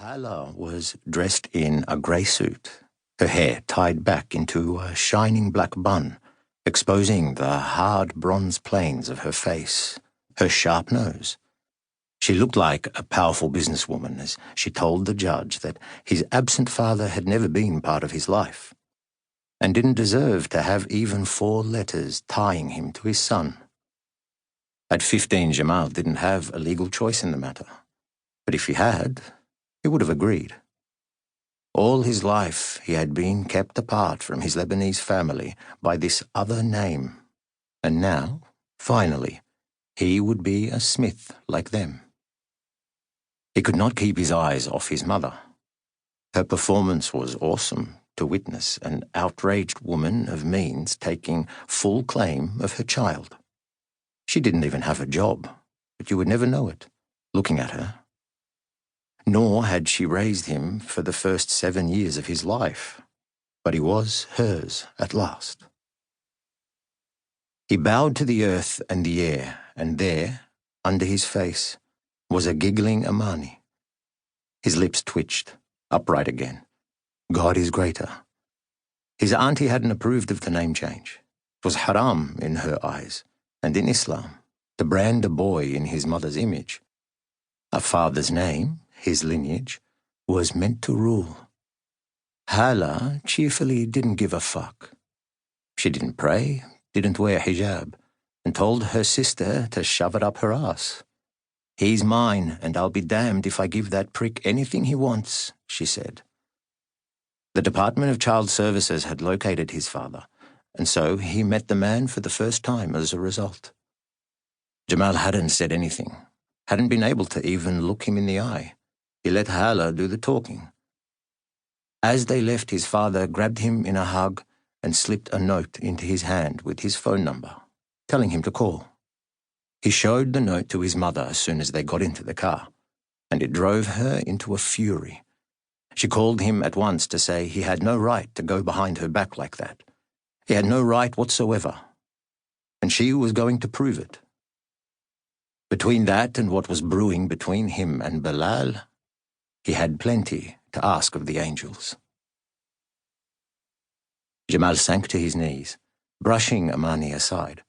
Hala was dressed in a grey suit, her hair tied back into a shining black bun, exposing the hard bronze planes of her face, her sharp nose. She looked like a powerful businesswoman as she told the judge that his absent father had never been part of his life and didn't deserve to have even 4 letters tying him to his son. At 15, Jamal didn't have a legal choice in the matter, but if he had, he would have agreed. All his life he had been kept apart from his Lebanese family by this other name, and now, finally, he would be a Smith like them. He could not keep his eyes off his mother. Her performance was awesome to witness, an outraged woman of means taking full claim of her child. She didn't even have a job, but you would never know it, looking at her. Nor had she raised him for the first 7 years of his life, but he was hers at last. He bowed to the earth and the air, and there, under his face, was a giggling Amani. His lips twitched, upright again. God is greater. His auntie hadn't approved of the name change. It was haram in her eyes, and in Islam, to brand a boy in his mother's image. A father's name, his lineage, was meant to rule. Hala cheerfully didn't give a fuck. She didn't pray, didn't wear hijab, and told her sister to shove it up her ass. He's mine, and I'll be damned if I give that prick anything he wants, she said. The Department of Child Services had located his father, and so he met the man for the first time as a result. Jamal hadn't said anything, hadn't been able to even look him in the eye. He let Hala do the talking. As they left, his father grabbed him in a hug and slipped a note into his hand with his phone number, telling him to call. He showed the note to his mother as soon as they got into the car, and it drove her into a fury. She called him at once to say he had no right to go behind her back like that. He had no right whatsoever, and she was going to prove it. Between that and what was brewing between him and Bilal, he had plenty to ask of the angels. Jamal sank to his knees, brushing Amani aside,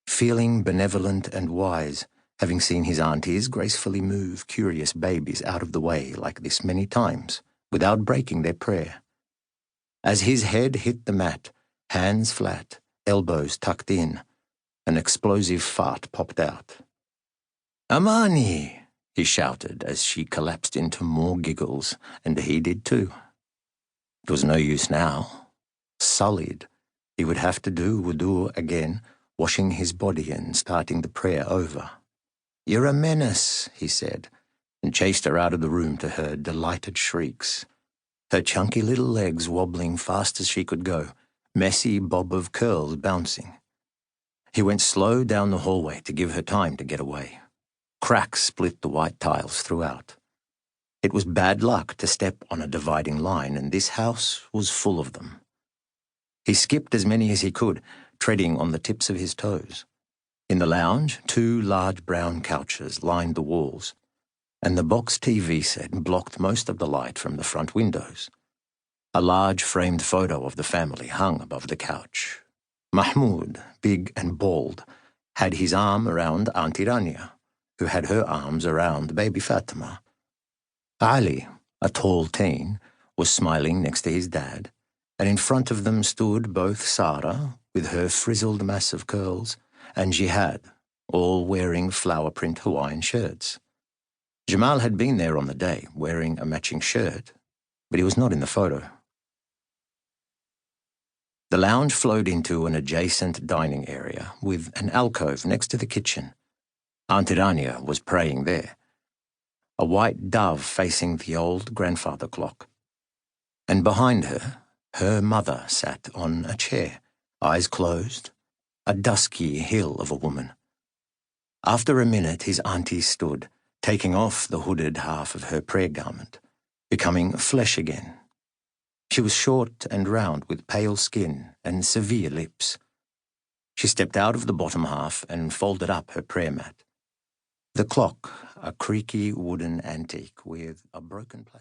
feeling benevolent and wise, having seen his aunties gracefully move curious babies out of the way like this many times, without breaking their prayer. As his head hit the mat, hands flat, elbows tucked in, an explosive fart popped out. "Amani!" he shouted as she collapsed into more giggles, and he did too. It was no use now. Sullied, he would have to do wudu again, washing his body and starting the prayer over. "You're a menace," he said, and chased her out of the room to her delighted shrieks, her chunky little legs wobbling fast as she could go, messy bob of curls bouncing. He went slow down the hallway to give her time to get away. Cracks split the white tiles throughout. It was bad luck to step on a dividing line, and this house was full of them. He skipped as many as he could, treading on the tips of his toes. In the lounge, 2 large brown couches lined the walls, and the box TV set blocked most of the light from the front windows. A large framed photo of the family hung above the couch. Mahmoud, big and bald, had his arm around Auntie Rania, who had her arms around baby Fatima. Ali, a tall teen, was smiling next to his dad, and in front of them stood both Sarah, with her frizzled mass of curls, and Jihad, all wearing flower-print Hawaiian shirts. Jamal had been there on the day, wearing a matching shirt, but he was not in the photo. The lounge flowed into an adjacent dining area with an alcove next to the kitchen. Auntie Rania was praying there, a white dove facing the old grandfather clock. And behind her, her mother sat on a chair, eyes closed, a dusky hill of a woman. After a minute, his auntie stood, taking off the hooded half of her prayer garment, becoming flesh again. She was short and round with pale skin and severe lips. She stepped out of the bottom half and folded up her prayer mat. The clock, a creaky wooden antique with a broken plastic